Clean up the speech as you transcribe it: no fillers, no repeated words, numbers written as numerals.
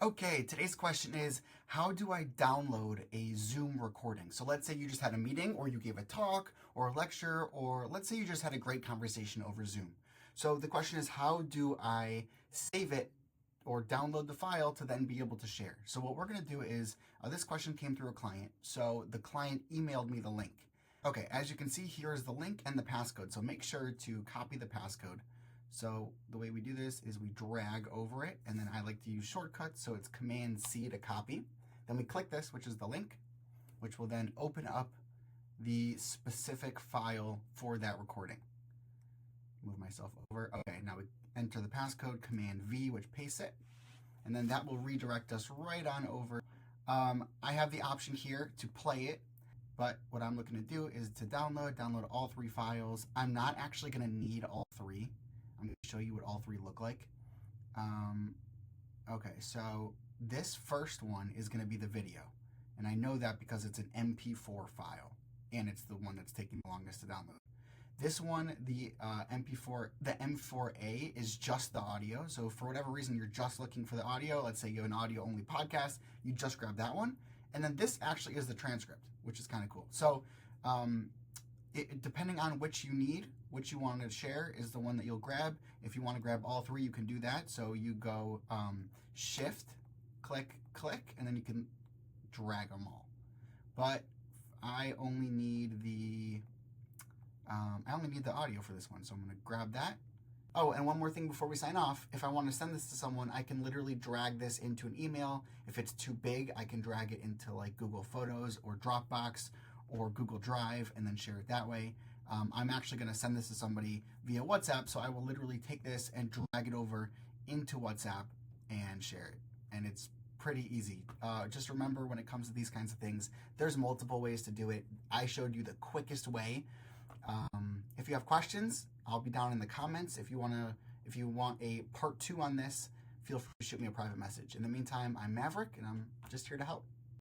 Okay, today's question is, how do I download a Zoom recording? So let's say you just had a meeting or you gave a talk or a lecture, or let's say you just had a great conversation over Zoom. So the question is, how do I save it or download the file to then be able to share? So what we're going to do is, this question came through a client. So the client emailed me the link. Okay, as you can see, here is the link and the passcode. So make sure to copy the passcode. So the way we do this is we drag over it, and then I like to use shortcuts, so it's Command C to copy. Then we click this, which is the link, which will then open up the specific file for that recording. Move myself over. Okay, now we enter the passcode, Command V, which pastes it, and then that will redirect us right on over. I have the option here to play it, but what I'm looking to do is to download all three files. I'm not actually going to need all three. I'm going to show you what all three look like. Okay, so this first one is going to be the video. And I know that because it's an MP4 file, and it's the one that's taking the longest to download. This one, the MP4, the M4A is just the audio. So for whatever reason, you're just looking for the audio. Let's say you have an audio-only podcast, you just grab that one. And then this actually is the transcript, which is kind of cool. So depending on which you need, which you want to share is the one that you'll grab. If you want to grab all three, you can do that. So you go Shift, click, click, and then you can drag them all. But I only need the audio for this one, so I'm going to grab that. Oh, and one more thing before we sign off. If I want to send this to someone, I can literally drag this into an email. If it's too big, I can drag it into like Google Photos or Dropbox or Google Drive and then share it that way. I'm actually going to send this to somebody via WhatsApp, so I will literally take this and drag it over into WhatsApp and share it. And it's pretty easy. Just remember, when it comes to these kinds of things, there's multiple ways to do it. I showed you the quickest way. If you have questions, I'll be down in the comments. If you want a part 2 on this, feel free to shoot me a private message. In the meantime, I'm Maverick, and I'm just here to help.